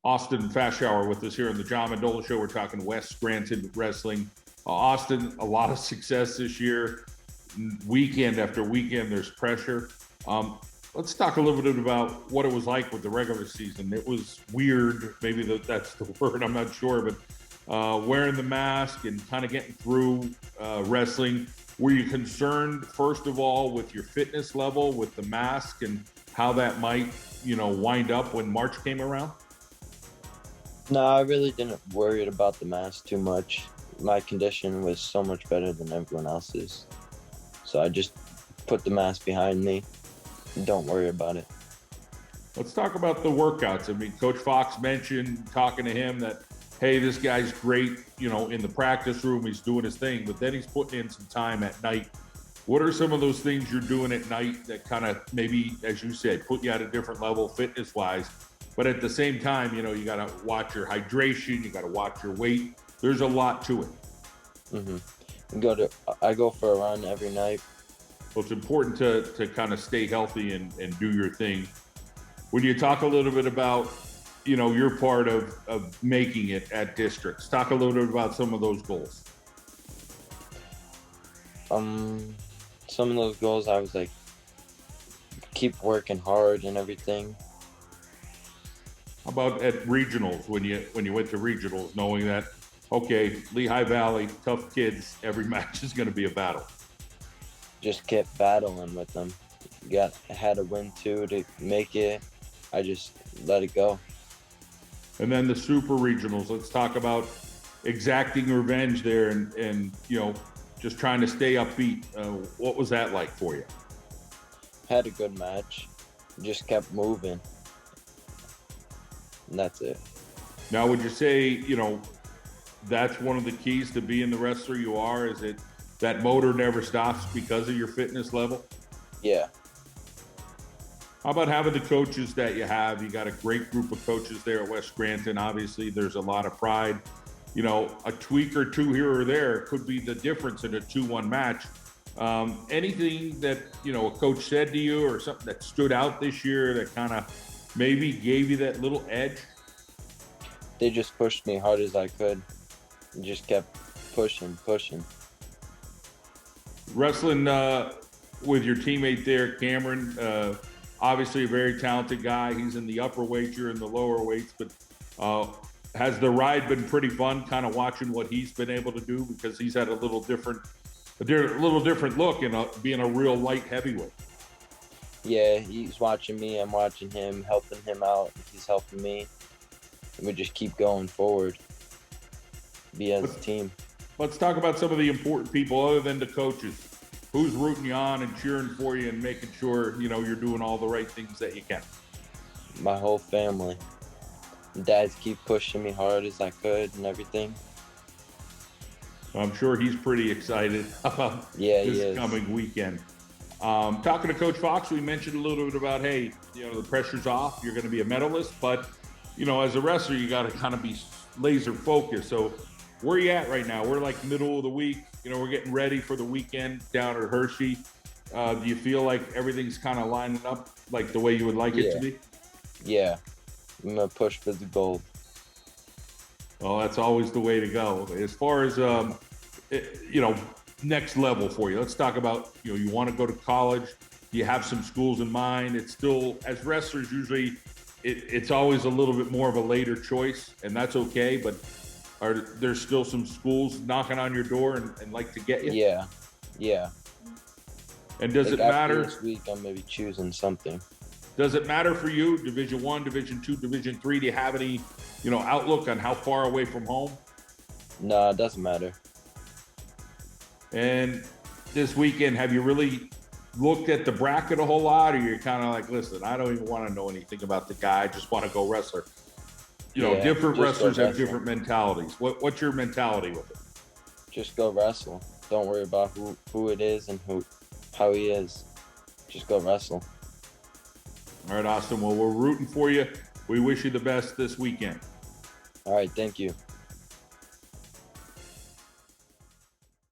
Austin Fashouer with us here on the John Mendola Show. We're talking West Scranton wrestling. Austin, a lot of success this year. Weekend after weekend, there's pressure. Let's talk a little bit about what it was like with the regular season. It was weird. Maybe that's the word. I'm not sure. But wearing the mask and kind of getting through wrestling. Were you concerned, first of all, with your fitness level, with the mask, and how that might, wind up when March came around? No, I really didn't worry about the mask too much. My condition was so much better than everyone else's. So I just put the mask behind me. Don't worry about it. Let's talk about the workouts. I mean, Coach Fox mentioned, talking to him, that, hey, this guy's great, in the practice room, he's doing his thing, but then he's putting in some time at night. What are some of those things you're doing at night that kind of maybe, as you said, put you at a different level fitness-wise? But at the same time, you got to watch your hydration, you got to watch your weight. There's a lot to it. I go for a run every night. So it's important to kind of stay healthy and do your thing. When you talk a little bit about, your part of making it at districts, talk a little bit about some of those goals. Some of those goals, I was like, keep working hard and everything. How about at regionals, when you went to regionals, knowing that, okay, Lehigh Valley, tough kids, every match is going to be a battle? Just kept battling with them. I had to win two to make it. I just let it go. And then the super regionals, let's talk about exacting revenge there and just trying to stay upbeat. What was that like for you? Had a good match. Just kept moving. And that's it. Now, would you say, that's one of the keys to being the wrestler you are? Is it that motor never stops because of your fitness level? Yeah. How about having the coaches that you have? You got a great group of coaches there at West Scranton. Obviously, there's a lot of pride. A tweak or two here or there could be the difference in a 2-1 match. Anything that, a coach said to you or something that stood out this year that kind of maybe gave you that little edge? They just pushed me hard as I could. Just kept pushing. Wrestling with your teammate there, Cameron, obviously a very talented guy. He's in the upper weights, you're in the lower weights, but has the ride been pretty fun, kind of watching what he's been able to do, because he's had a little different look in being a real light heavyweight? Yeah, he's watching me, I'm watching him, helping him out, he's helping me. And we just keep going forward, be as a team. Let's talk about some of the important people other than the coaches. Who's rooting you on and cheering for you and making sure, you're doing all the right things that you can? My whole family. Dads keep pushing me hard as I could and everything. I'm sure he's pretty excited about this coming weekend. Talking to Coach Fox, we mentioned a little bit about, hey, the pressure's off. You're going to be a medalist, but, as a wrestler, you got to kind of be laser focused. So where are you at right now? We're like middle of the week. We're getting ready for the weekend down at Hershey. Do you feel like everything's kind of lining up like the way you would like it to be? Yeah. I'm going to push for the gold. Well, that's always the way to go. As far as, next level for you, let's talk about, you want to go to college. You have some schools in mind. It's still, as wrestlers, usually it's always a little bit more of a later choice, and that's okay. But are there still some schools knocking on your door and like to get you? Yeah. And does it matter? This week I'm maybe choosing something. Does it matter for you, Division I, Division II, Division III? Do you have any, outlook on how far away from home? No, it doesn't matter. And this weekend, have you really looked at the bracket a whole lot, or you're kind of like, listen, I don't even want to know anything about the guy. I just want to go wrestler? Different wrestlers have different mentalities. What's your mentality with it? Just go wrestle. Don't worry about who it is and how he is. Just go wrestle. All right, Austin. Well, we're rooting for you. We wish you the best this weekend. All right, thank you.